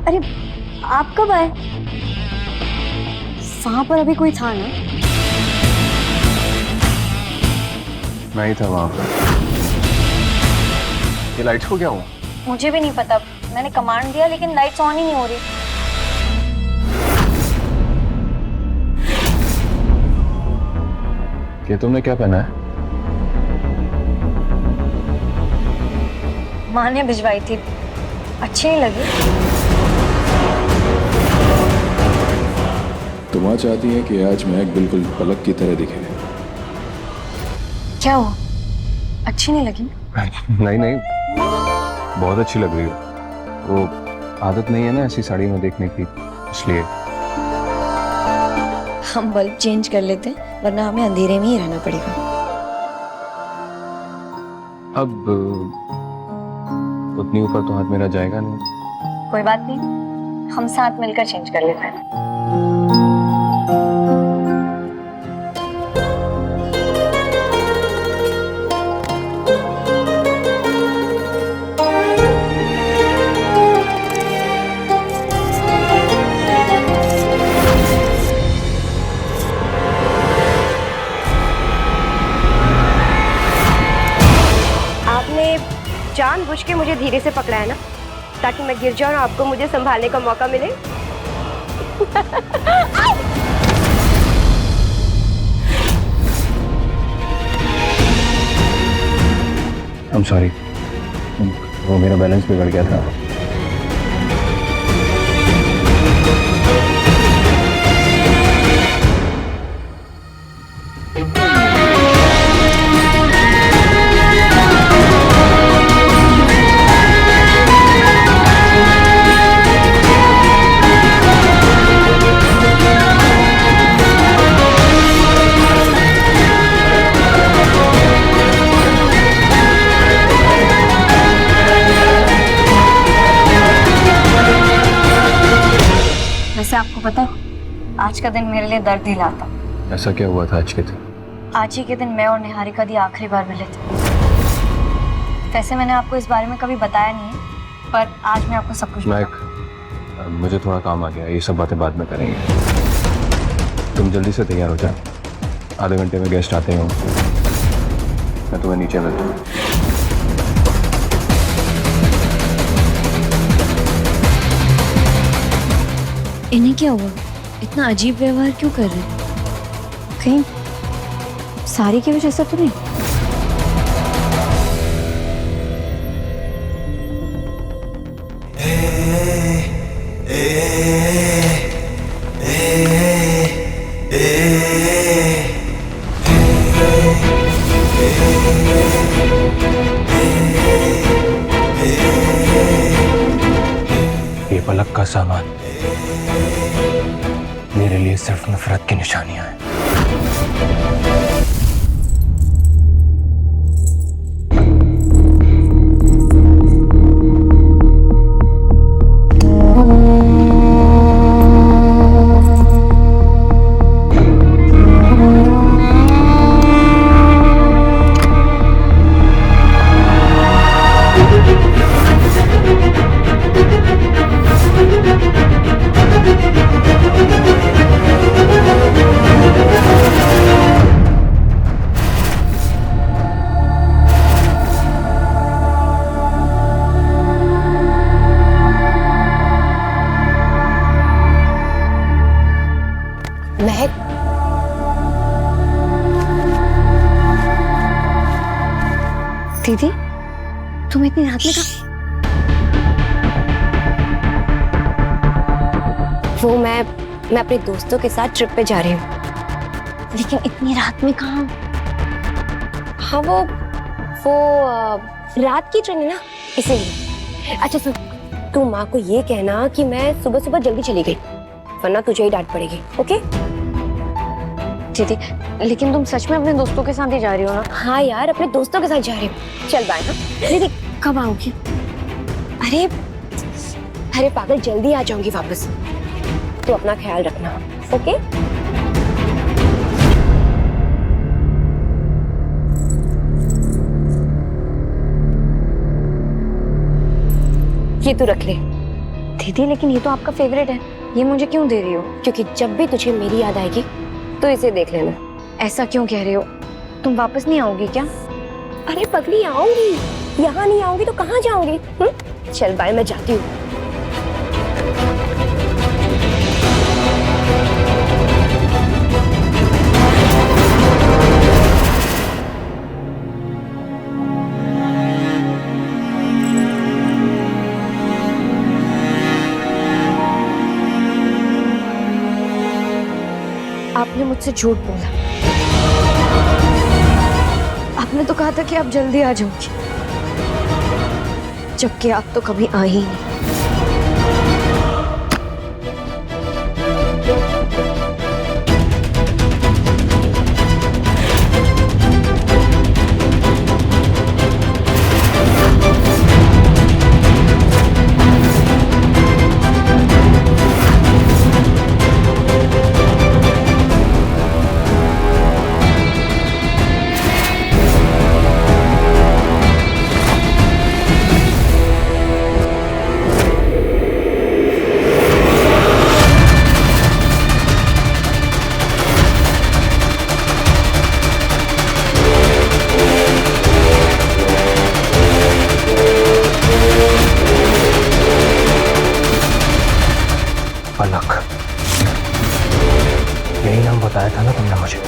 अरे आप कब आए? वहां पर अभी कोई था ना? मैं ही था वहां पर। ये लाइट्स को क्या हुआ? मुझे भी नहीं पता, मैंने कमांड दिया लेकिन लाइट्स ऑन ही नहीं हो रही। ये तुमने क्या पहना है? माँ ने भिजवाई थी, अच्छी नहीं लगी। तुम आज चाहती हैं कि आज महक बिल्कुल पलक की तरह दिखे। क्या हुआ, अच्छी नहीं लगी? नहीं नहीं, बहुत अच्छी लग रही हो। वो आदत नहीं है ना ऐसी साड़ी में देखने की, इसलिए। हम बल्ब चेंज कर लेते हैं, वरना हमें अंधेरे में ही रहना पड़ेगा। अब उतनी ऊपर तो हाथ मेरा जाएगा नहीं। कोई बात नहीं, हम साथ मिलकर चेंज कर लेते हैं। जानबूझ के मुझे धीरे से पकड़ा है ना, ताकि मैं गिर जाऊं और आपको मुझे संभालने का मौका मिले। I'm sorry, वो मेरा बैलेंस बिगड़ गया था। वैसे आपको पता है, आज का दिन मेरे लिए दर्द दिलाता। ऐसा क्या हुआ था आज के दिन? आज ही के दिन मैं और निहारिका दी आखिरी बार मिले थे। वैसे मैंने आपको इस बारे में कभी बताया नहीं है, पर आज मैं आपको सब कुछ महक, मुझे थोड़ा काम आ गया, ये सब बातें बाद में करेंगे। तुम जल्दी से तैयार हो जाओ, आधे घंटे में गेस्ट आते हो। मैं तुम्हें नीचे मिलता हूँ। इन्हें क्या हुआ, इतना अजीब व्यवहार क्यों कर रहे हैं? कहीं सारी की वजह से तो नहीं? ये पलक का सामान मेरे लिए सिर्फ नफरत की निशानियां हैं। महक, दीदी तुम इतनी रात में कहाँ? वो मैं अपने दोस्तों के साथ ट्रिप पे जा रही हूँ। लेकिन इतनी रात में कहाँ? हाँ वो रात की ट्रेन है ना, इसीलिए। अच्छा सुन, तू माँ को ये कहना कि मैं सुबह सुबह जल्दी चली गई, वरना तुझे ही डांट पड़ेगी। ओके दीदी, लेकिन तुम सच में अपने दोस्तों के साथ ही जा रही हो ना? हाँ यार, अपने दोस्तों के साथ जा रही हूँ। चल बाय। हाँ दीदी कब आओगी? अरे अरे पागल, जल्दी आ जाऊंगी वापस। तो अपना ख्याल रखना, ओके? ये तू रख ले, दीदी लेकिन ये तो आपका फेवरेट है, ये मुझे क्यों दे रही हो? क्योंकि जब भी तुझे मेरी याद आएगी तो इसे देख लेना। ऐसा क्यों कह रहे हो? तुम वापस नहीं आओगी क्या? अरे पगली, आऊंगी। यहाँ नहीं आऊंगी तो कहाँ जाऊंगी? चल बाय, मैं जाती हूँ। आपने मुझसे झूठ बोला। आपने तो कहा था कि आप जल्दी आ जाओगी, जबकि आप तो कभी आ ही नहीं। पलक, यही नाम बताया था ना तुमने मुझे।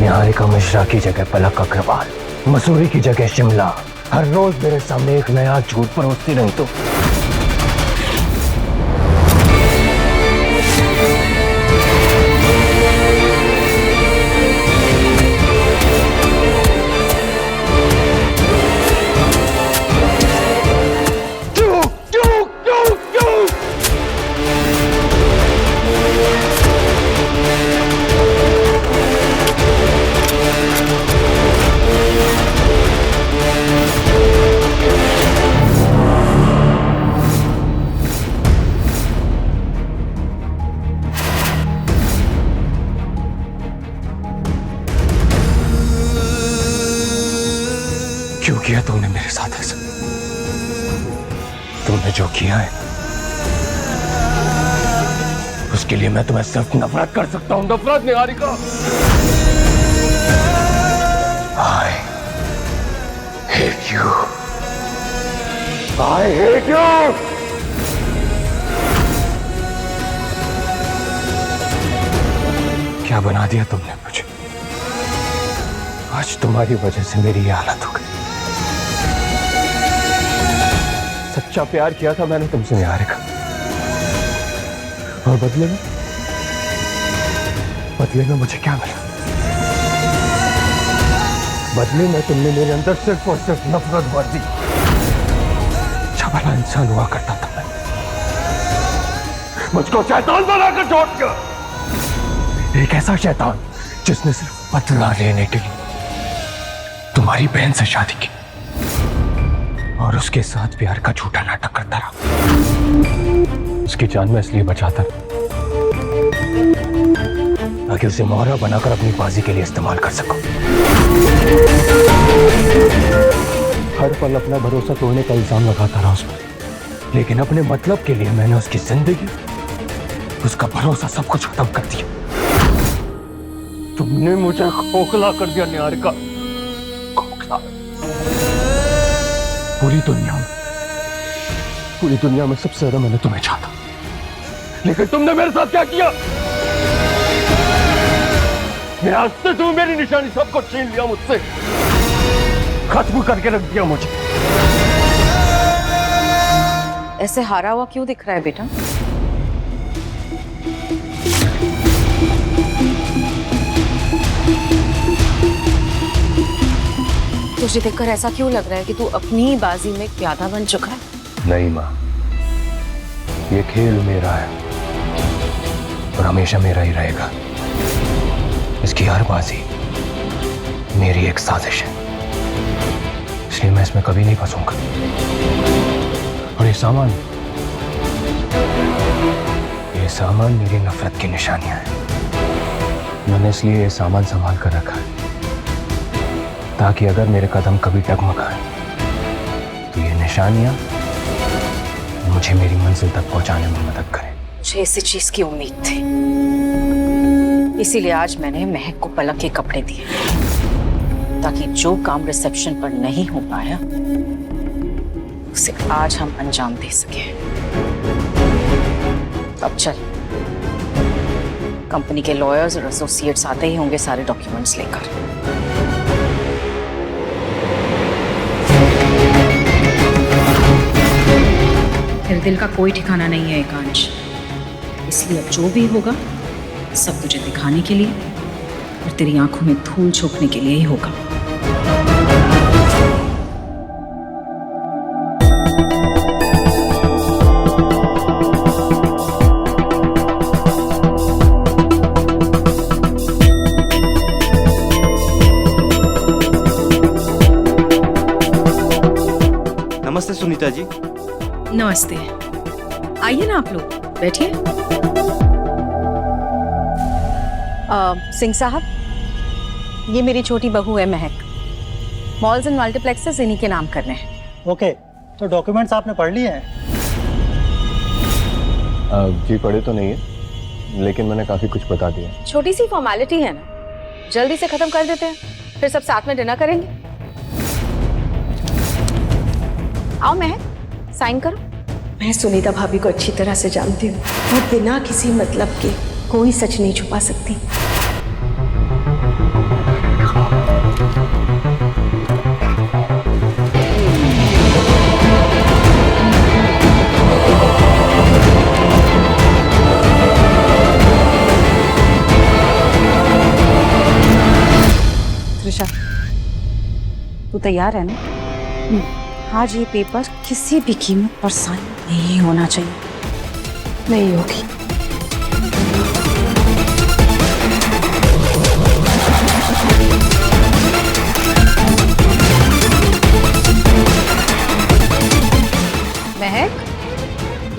निहारिका मिश्रा की जगह पलक अग्रवाल, मसूरी की जगह शिमला। हर रोज मेरे सामने एक नया झूठ परोसती रही तो क्यों किया तुमने मेरे साथ ऐसा? तुमने जो किया है उसके लिए मैं तुम्हें सिर्फ नफरत कर सकता हूं। नफरत, Niharika. I hate you. I hate you. क्या बना दिया तुमने मुझे? आज तुम्हारी वजह से मेरी ये हालत हो गई। सच्चा प्यार किया था मैंने तुमसे, निहारिका, और बदले में मुझे क्या मिला? बदले में तुमने मेरे अंदर सिर्फ और सिर्फ नफरत भर दी। अच्छा भला इंसान हुआ करता था मैं, मुझको शैतान बनाकर छोड़ दिया। एक ऐसा शैतान जिसने सिर्फ बदला लेने के लिए तुम्हारी बहन से शादी की और उसके साथ प्यार का झूठा नाटक करता रहा। उसकी जान में इसलिए बचाता ताकि उसे मोहरा बनाकर अपनी बाजी के लिए इस्तेमाल कर सकूं। हर पल अपना भरोसा तोड़ने का इल्जाम लगाता रहा उस पर, लेकिन अपने मतलब के लिए मैंने उसकी जिंदगी, उसका भरोसा, सब कुछ खत्म कर दिया। तुमने मुझे खोखला कर दिया निहारिका, खोखला। पूरी दुनिया में सबसे ज्यादा मैंने तुम्हें चाहा, लेकिन तुमने मेरे साथ क्या किया? रास्ते तुम मेरी निशानी सबको छीन लिया मुझसे, खत्म करके रख दिया मुझे। ऐसे हारा हुआ क्यों दिख रहा है बेटा? तुझे देखकर ऐसा क्यों लग रहा है कि तू अपनी ही बाजी में प्यादा बन चुका है? नहीं माँ, ये खेल मेरा है और हमेशा मेरा ही रहेगा। इसकी हर बाजी मेरी एक साजिश है, इसलिए मैं इसमें कभी नहीं फंसूंगा। और ये सामान मेरी नफरत की निशानियां हैं। मैंने इसलिए ये सामान संभाल कर रखा है ताकि अगर मेरे कदम कभी डगमगाए तो ये निशानियां मुझे मेरी मंजिल तक पहुंचाने में मदद करें। मुझे इसी चीज की उम्मीद थी, इसीलिए आज मैंने महक को पलक के कपड़े दिए, ताकि जो काम रिसेप्शन पर नहीं हो पाया उसे आज हम अंजाम दे सके। अब चल, कंपनी के लॉयर्स और एसोसिएट्स आते ही होंगे सारे डॉक्यूमेंट्स लेकर। तेरे दिल का कोई ठिकाना नहीं है एकांश, इसलिए अब जो भी होगा सब तुझे दिखाने के लिए और तेरी आंखों में धूल झोंकने के लिए ही होगा। नमस्ते सुनीता जी। नमस्ते, आइए ना आप लोग, बैठिए। सिंह साहब, ये मेरी छोटी बहू है महक। मॉल्स एंड मल्टीप्लेक्सेस इन्हीं के नाम करने हैं। ओके, तो डॉक्यूमेंट्स आपने पढ़ लिए हैं? जी पढ़े तो नहीं है, लेकिन मैंने काफी कुछ बता दिया। छोटी सी फॉर्मेलिटी है ना, जल्दी से खत्म कर देते हैं, फिर सब साथ में डिनर करेंगे। आओ महक, साइन करो। मैं सुनीता भाभी को अच्छी तरह से जानती हूँ और बिना किसी मतलब के कोई सच नहीं छुपा सकती। त्रिशा, तू तैयार है ना? आज ये पेपर किसी भी कीमत पर साइन नहीं होना चाहिए। नहीं होगी। महक,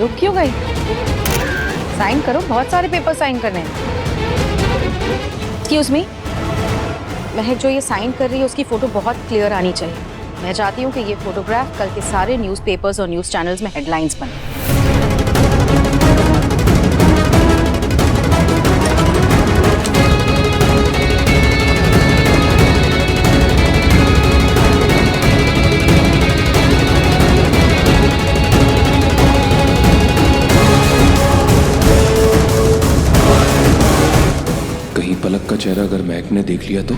रुक क्यों गई? साइन करो, बहुत सारे पेपर साइन करने हैं। एक्सक्यूज मी, महक जो ये साइन कर रही है उसकी फोटो बहुत क्लियर आनी चाहिए। मैं चाहती हूँ कि ये फोटोग्राफ कल के सारे न्यूज़पेपर्स और न्यूज़ चैनल्स में हेडलाइंस बने। कहीं पलक का चेहरा अगर महक ने देख लिया तो?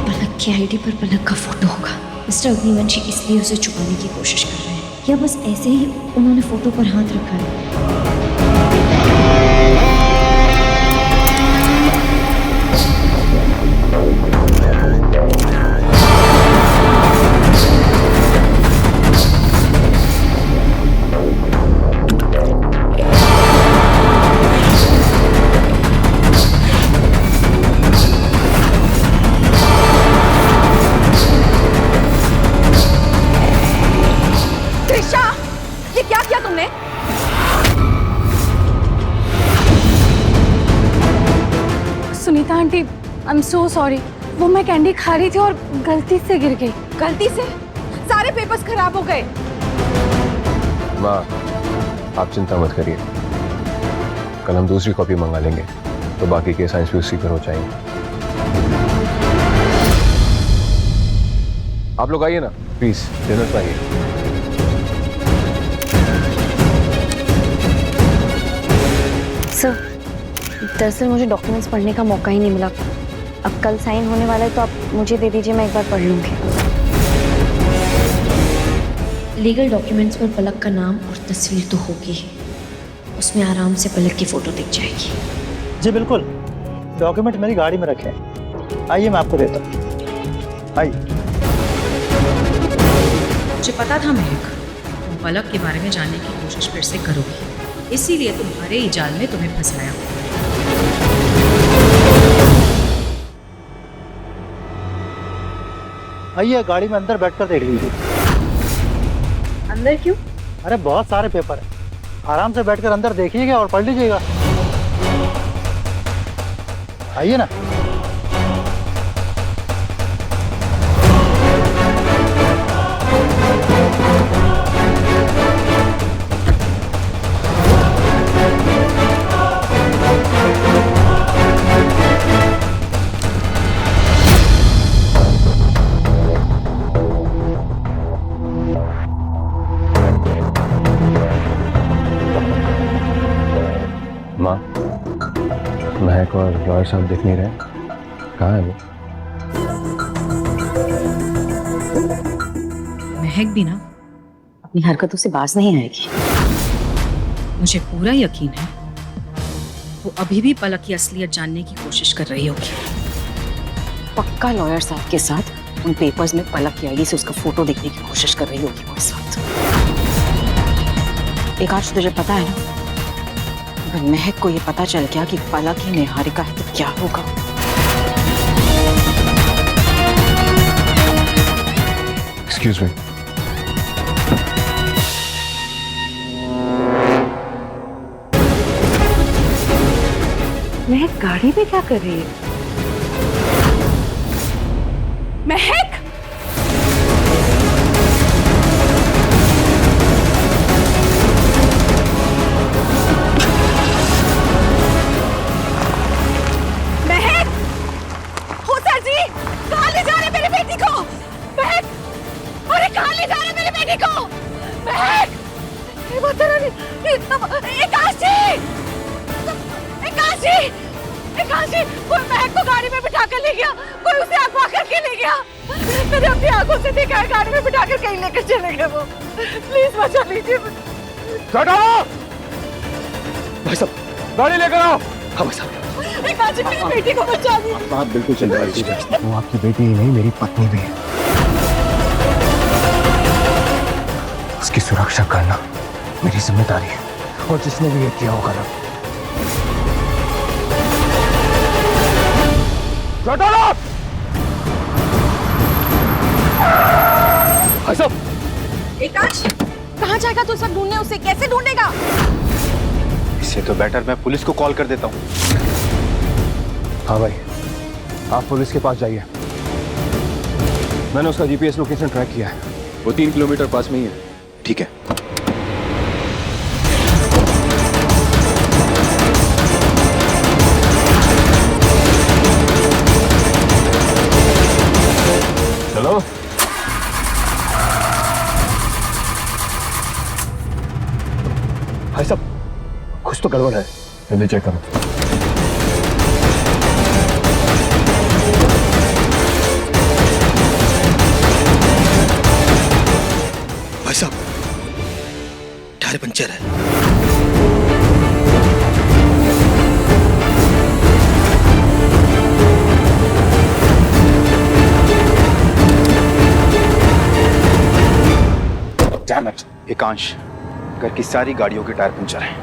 पलक की आईडी पर पलक का फोटो होगा। मिस्टर अग्निवंशी इसलिए उसे छुपाने की कोशिश कर रहे हैं, या बस ऐसे ही उन्होंने फोटो पर हाथ रखा है। ये क्या किया तुमने? Sunita aunty, I am so sorry. वो मैं कैंडी खा रही थी और गलती से गिर गई। गलती से? सारे पेपर्स खराब हो गए। माँ, आप चिंता मत करिए, कल हम दूसरी कॉपी मंगा लेंगे तो बाकी के साइंस भी उसी पर हो जाएंगे। आप लोग आइए ना प्लीज, डिनर पर आइए। सर, दरअसल मुझे डॉक्यूमेंट्स पढ़ने का मौका ही नहीं मिला। अब कल साइन होने वाला है तो आप मुझे दे दीजिए, मैं एक बार पढ़ लूँगी। लीगल डॉक्यूमेंट्स पर पलक का नाम और तस्वीर तो होगी ही, उसमें आराम से पलक की फ़ोटो दिख जाएगी। जी बिल्कुल, डॉक्यूमेंट मेरी गाड़ी में रखे हैं। आइए मैं आपको देता हूँ, आइए। मुझे पता था महक, तुम पलक के बारे में जानने की कोशिश फिर से करोगी, इसीलिए तुम्हारे ही जाल में तुम्हें फंसाया। आइए गाड़ी में अंदर बैठकर देख लीजिए। अंदर क्यों? अरे बहुत सारे पेपर है, आराम से बैठकर अंदर देखिएगा और पढ़ लीजिएगा। आइए ना। माँ, महक और लॉयर साहब दिख नहीं रहे, कहाँ है वो? महक भी ना अपनी हरकतों से बाज नहीं आएगी। मुझे पूरा यकीन है वो अभी भी पलक की असलियत जानने की कोशिश कर रही होगी। पक्का लॉयर साहब के साथ उन पेपर्स में पलक की आईडी से उसका फोटो देखने की कोशिश कर रही होगी वो इस वक्त। एक आज तुझे पता है ना, अगर महक को ये पता चल गया कि पलक ही निहारिका है तो क्या होगा? Excuse me. महक गाड़ी में क्या कर रही है? महक, कोई महक को गाड़ी में बिठा कर ले गया, कोई उसे अगवा करके ले गया। मैंने अपनी आंखों से देखा है, गाड़ी में बिठा कर कहीं लेकर चले गए वो। प्लीज बचा लीजिए। भाई साहब, गाड़ी लेकर आओ। हाँ भाई साहब। एकांशी, मेरी बेटी को बचा लीजिए। आप बिल्कुल चिंता मत कीजिए। वो आपकी बेटी ही नहीं, मेरी पत्नी भी है। उसकी सुरक्षा करना मेरी जिम्मेदारी है, और जिसने भी ये किया होगा ना, भाई साहब। एकांश, कहाँ जाएगा तू सब ढूंढने? उसे कैसे ढूंढेगा? इससे तो बेटर मैं पुलिस को कॉल कर देता हूँ। हाँ भाई, आप पुलिस के पास जाइए। मैंने उसका जीपीएस लोकेशन ट्रैक किया है। वो 3 किलोमीटर पास में ही है। ठीक है। चलो। भाई साहब, कुछ तो गड़बड़ है, जल्दी चेक करो। भाई साहब, टायर पंचर है। एकांश, घर की सारी गाड़ियों के टायर पंचर हैं।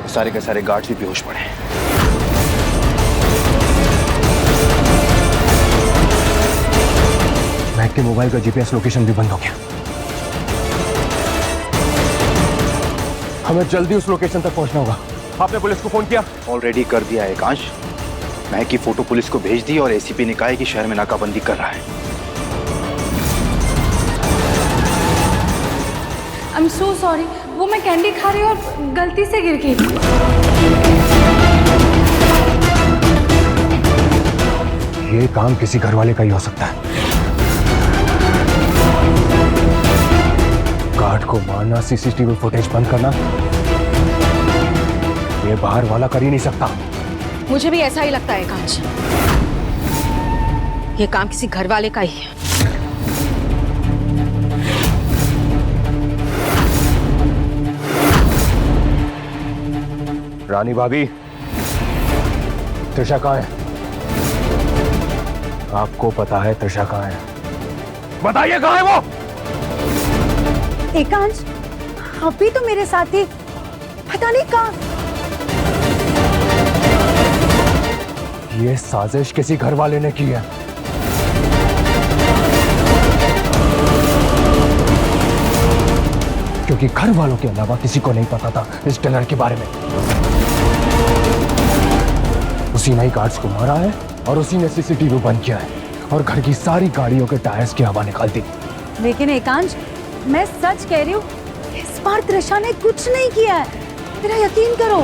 और सारे के सारे गार्ड्स भी बेहोश पड़े हैं। महक के मोबाइल का जीपीएस लोकेशन भी बंद हो गया। हमें जल्दी उस लोकेशन तक पहुंचना होगा। आपने पुलिस को फोन किया? ऑलरेडी कर दिया है एकांश। महक की फोटो पुलिस को भेज दी और एसीपी ने कहा है कि शहर में नाकाबंदी कर रहा है। आई एम सो सॉरी, वो मैं कैंडी खा रही और गलती से गिर गई। ये काम किसी घर वाले का ही हो सकता है। गार्ड को मारना, सीसीटीवी फुटेज बंद करना, ये बाहर वाला कर ही नहीं सकता। मुझे भी ऐसा ही लगता है एकांश, ये काम किसी घर वाले का ही है। रानी भाभी, त्रिशा कहाँ है? आपको पता है त्रिशा कहाँ है? बताइए कहाँ है वो? एकांश, अभी तो मेरे साथ ही, पता नहीं कहाँ। ये साजिश किसी घर वाले ने की है। क्योंकि घर वालों के अलावा किसी को नहीं पता था इस डिनर के बारे में। उस उसी ने ही गार्ड्स को मारा है और उसी ने सीसीटीवी बंद किया है और घर की सारी गाड़ियों के टायर्स की हवा निकाल दी। लेकिन एकांश, मैं सच कह रही हूँ, इस बार त्रिशा ने कुछ नहीं किया है, मेरा यकीन करो।